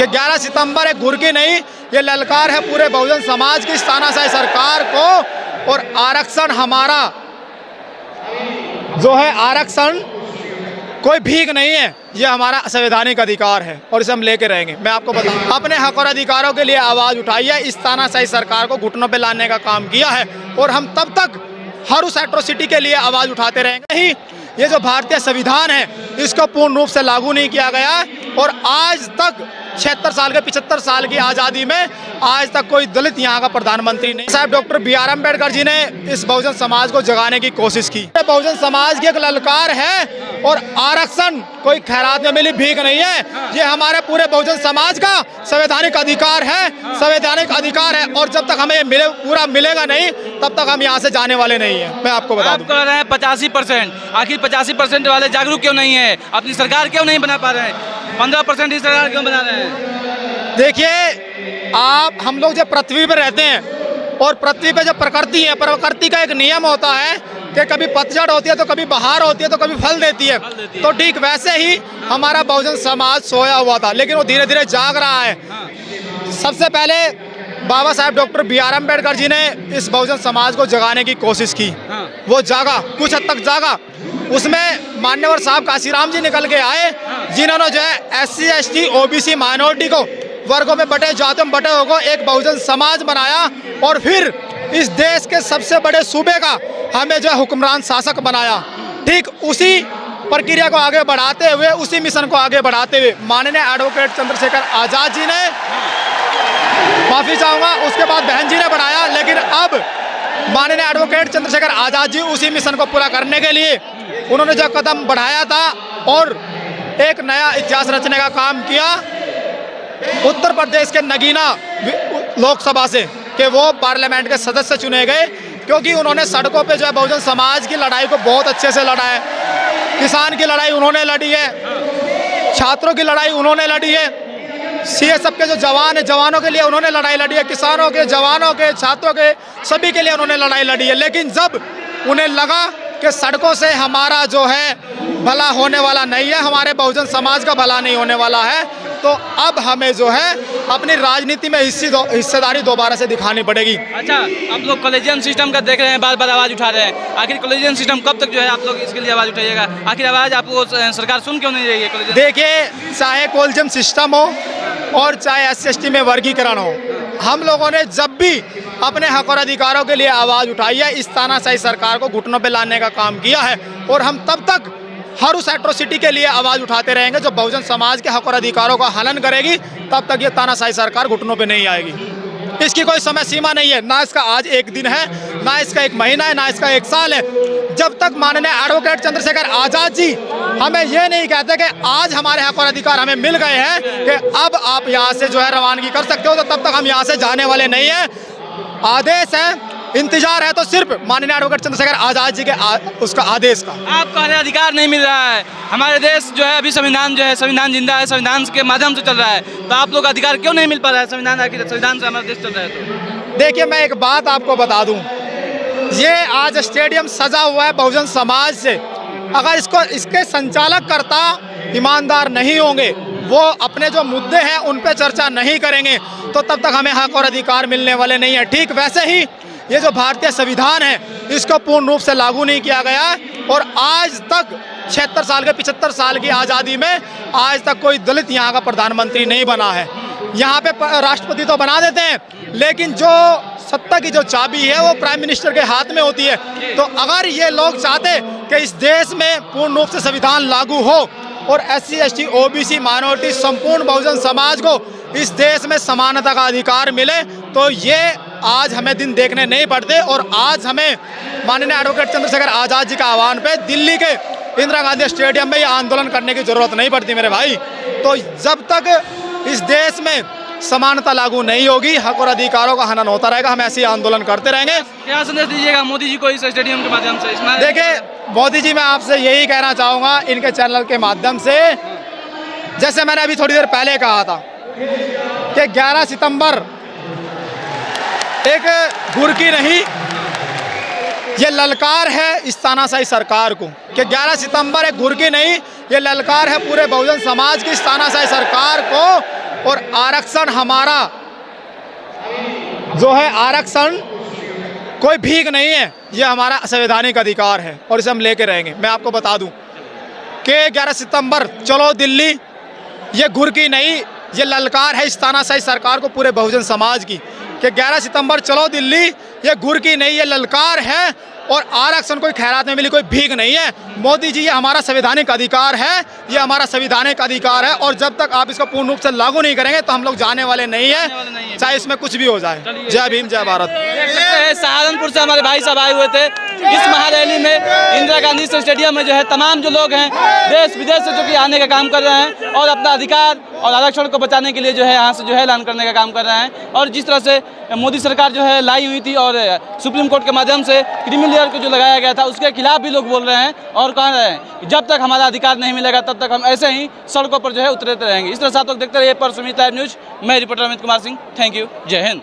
कि 11 सितंबर एक घुर की नहीं, ये ललकार है पूरे बहुजन समाज की इस तानाशाही सरकार को। और आरक्षण हमारा जो है, आरक्षण कोई भीख नहीं है, ये हमारा संवैधानिक अधिकार है और इसे हम लेके रहेंगे। मैं आपको बताऊं, अपने हक और अधिकारों के लिए आवाज़ उठाई है, इस तानाशाही सरकार को घुटनों पे लाने का काम किया है और हम तब तक हर उस एट्रोसिटी के लिए आवाज़ उठाते रहेंगे। नहीं, ये जो भारतीय संविधान है इसको पूर्ण रूप से लागू नहीं किया गया और आज तक 76 साल के 75 साल की आज़ादी में आज तक कोई दलित यहाँ का प्रधानमंत्री नहीं। साहब डॉक्टर बी.आर. अम्बेडकर जी ने इस बहुजन समाज को जगाने की कोशिश की। बहुजन समाज की एक ललकार है और आरक्षण कोई खैरात में मिली भीख नहीं है, ये हमारे पूरे बहुजन समाज का संवैधानिक अधिकार है, संवैधानिक अधिकार है। और जब तक हमें ये पूरा मिलेगा नहीं तब तक हम यहाँ से जाने वाले नहीं है। मैं आपको बता दूं, आप कह रहे हैं 85%, आखिर 85% वाले जागरूक क्यों नहीं है? अपनी सरकार क्यों नहीं बना पा रहे हैं? 15% ही सरकार क्यों बना रहे हैं? देखिए, हम लोग जब पृथ्वी पर रहते हैं और पृथ्वी पे जब प्रकृति है, प्रकृति का एक नियम होता है कि कभी पतझड़ होती है तो कभी बहार होती है तो कभी फल देती है। तो ठीक वैसे ही हमारा बहुजन समाज सोया हुआ था, लेकिन वो धीरे धीरे जाग रहा है। सबसे पहले बाबा साहब डॉक्टर बी.आर. अम्बेडकर जी ने इस बहुजन समाज को जगाने की कोशिश की। वो जागा, कुछ हद तक जागा। उसमें मान्यवर साहब काशीराम जी निकल के आए, जिन्होंने जो है SC ST OBC माइनॉरिटी को वर्गों में बटे, जातियों में बटे होकर एक बहुजन समाज बनाया और फिर इस देश के सबसे बड़े सूबे का हमें जो है हुक्मरान शासक बनाया। ठीक उसी प्रक्रिया को आगे बढ़ाते हुए, उसी मिशन को आगे बढ़ाते हुए माननीय एडवोकेट चंद्रशेखर आज़ाद जी ने, माफ़ी चाहूँगा, उसके बाद बहन जी ने बढ़ाया, लेकिन अब माननीय एडवोकेट चंद्रशेखर आज़ाद जी उसी मिशन को पूरा करने के लिए उन्होंने जो कदम बढ़ाया था और एक नया इतिहास रचने का काम किया। उत्तर प्रदेश के नगीना लोकसभा से कि वो पार्लियामेंट के सदस्य चुने गए, क्योंकि उन्होंने सड़कों पे जो है बहुजन समाज की लड़ाई को बहुत अच्छे से लड़ा है। किसान की लड़ाई उन्होंने लड़ी है, छात्रों की लड़ाई उन्होंने लड़ी है, CSF के जो जवान है, जवानों के लिए उन्होंने लड़ाई लड़ी है, किसानों के, जवानों के, छात्रों के, सभी के लिए उन्होंने लड़ाई लड़ी है। लेकिन जब उन्हें लगा कि सड़कों से हमारा जो है भला होने वाला नहीं है, हमारे बहुजन समाज का भला नहीं होने वाला है, तो अब हमें जो है अपनी राजनीति में हिस्सेदारी दोबारा से दिखानी पड़ेगी। अच्छा, आप लोग कॉलेजियम सिस्टम का देख रहे हैं, बार बार आवाज़ उठा रहे हैं। आखिर कॉलेजियम सिस्टम कब तक जो है आप लोग इसके लिए आवाज़ उठाइएगा? आखिर आवाज़ आपको सरकार सुन क्यों नहीं रही है? देखिए, चाहे कॉलेजियम सिस्टम हो और चाहे SC ST में वर्गीकरण हो, हम लोगों ने जब भी अपने हक और अधिकारों के लिए आवाज़ उठाई है, इस तानाशाही सरकार को घुटनों पे लाने का काम किया है और हम तब तक हर उस एट्रोसिटी के लिए आवाज़ उठाते रहेंगे जो बहुजन समाज के हक और अधिकारों का हनन करेगी। तब तक ये तानाशाही सरकार घुटनों पे नहीं आएगी। इसकी कोई समय सीमा नहीं है, ना इसका आज एक दिन है, ना इसका एक महीना है, ना इसका एक साल है। जब तक माननीय एडवोकेट चंद्रशेखर आज़ाद जी हमें ये नहीं कहते कि आज हमारे हक और अधिकार हमें मिल गए हैं कि अब आप यहाँ से जो है रवानगी कर सकते हो, तो तब तक हम यहाँ से जाने वाले नहीं हैं। आदेश है, इंतजार है तो सिर्फ माननीय एडवोकेट चंद्रशेखर आज़ाद जी के उसका आदेश का। आपको अधिकार नहीं मिल रहा है। हमारे देश जो है अभी संविधान जो है, संविधान जिंदा है, संविधान के माध्यम से चल रहा है, तो आप लोग अधिकार क्यों नहीं मिल पा रहा है? संविधान से हमारा देश चल रहा है। तो देखिए, मैं एक बात आपको बता दूं, ये आज स्टेडियम सजा हुआ है बहुजन समाज से। अगर इसके संचालक कर्ता ईमानदार नहीं होंगे, वो अपने जो मुद्दे हैं उन पे चर्चा नहीं करेंगे, तो तब तक हमें हक और अधिकार मिलने वाले नहीं है। ठीक वैसे ही ये जो भारतीय संविधान है इसको पूर्ण रूप से लागू नहीं किया गया और आज तक 76 साल के 75 साल की आज़ादी में आज तक कोई दलित यहाँ का प्रधानमंत्री नहीं बना है। यहाँ पे राष्ट्रपति तो बना देते हैं, लेकिन जो सत्ता की जो चाबी है वो प्राइम मिनिस्टर के हाथ में होती है। तो अगर ये लोग चाहते कि इस देश में पूर्ण रूप से संविधान लागू हो और SC ST OBC माइनॉरिटी संपूर्ण बहुजन समाज को इस देश में समानता का अधिकार मिले, तो ये आज हमें दिन देखने नहीं पड़ते। और आज हमें माननीय एडवोकेट चंद्रशेखर आज़ाद जी का आह्वान पे दिल्ली के इंदिरा गांधी स्टेडियम में ये आंदोलन करने की ज़रूरत नहीं पड़ती मेरे भाई। तो जब तक इस देश में समानता लागू नहीं होगी, हक और अधिकारों का हनन होता रहेगा, हम ऐसे ही आंदोलन करते रहेंगे। क्या संदेश दीजिएगा मोदी जी को इस स्टेडियम के माध्यम से? देखिए मोदी जी, मैं आपसे यही कहना चाहूँगा इनके चैनल के माध्यम से, जैसे मैंने अभी थोड़ी देर पहले कहा था कि 11 सितंबर एक घुर की नहीं, ये ललकार है इस तानाशाही सरकार को कि 11 सितंबर एक घुर की नहीं, ये ललकार है पूरे बहुजन समाज की इस तानाशाही सरकार को। और आरक्षण हमारा जो है, आरक्षण कोई भीख नहीं है, ये हमारा संवैधानिक अधिकार है और इसे हम लेके रहेंगे। मैं आपको बता दूं कि 11 सितंबर चलो दिल्ली, ये घुर की नहीं, ये ललकार है इस तानाशाही सरकार को, पूरे बहुजन समाज की, कि 11 सितंबर चलो दिल्ली, ये घुर की नहीं, ये ललकार है। और आरक्षण कोई खैरात में मिली, कोई भीख नहीं है। मोदी जी, ये हमारा संवैधानिक अधिकार है, ये हमारा संवैधानिक अधिकार है, और जब तक आप इसको पूर्ण रूप से लागू नहीं करेंगे तो हम लोग जाने वाले नहीं है, चाहे इसमें कुछ भी हो जाए। जय भीम, जय भारत। देख सकते हैं सहारनपुर से हमारे भाई साहब आए हुए थे इस महारैली में। इंदिरा गांधी स्टेडियम में जो है तमाम जो लोग हैं देश विदेश से जो कि आने का काम कर रहे हैं और अपना अधिकार और आरक्षण को बचाने के लिए जो है यहाँ से जो है ऐलान करने का काम कर रहे हैं। और जिस तरह से मोदी सरकार जो है लाई हुई थी और सुप्रीम कोर्ट के माध्यम से क्रीमी लेयर को जो लगाया गया था उसके खिलाफ भी लोग बोल रहे हैं और कह रहे हैं कि जब तक हमारा अधिकार नहीं मिलेगा तब तक हम ऐसे ही सड़कों पर जो है उतरते रहेंगे। इस तरह से आप लोग देखते रहिए पर सुमित लाइव न्यूज। मैं reporter Amit Kumar Singh. Thank you. जय हिंद।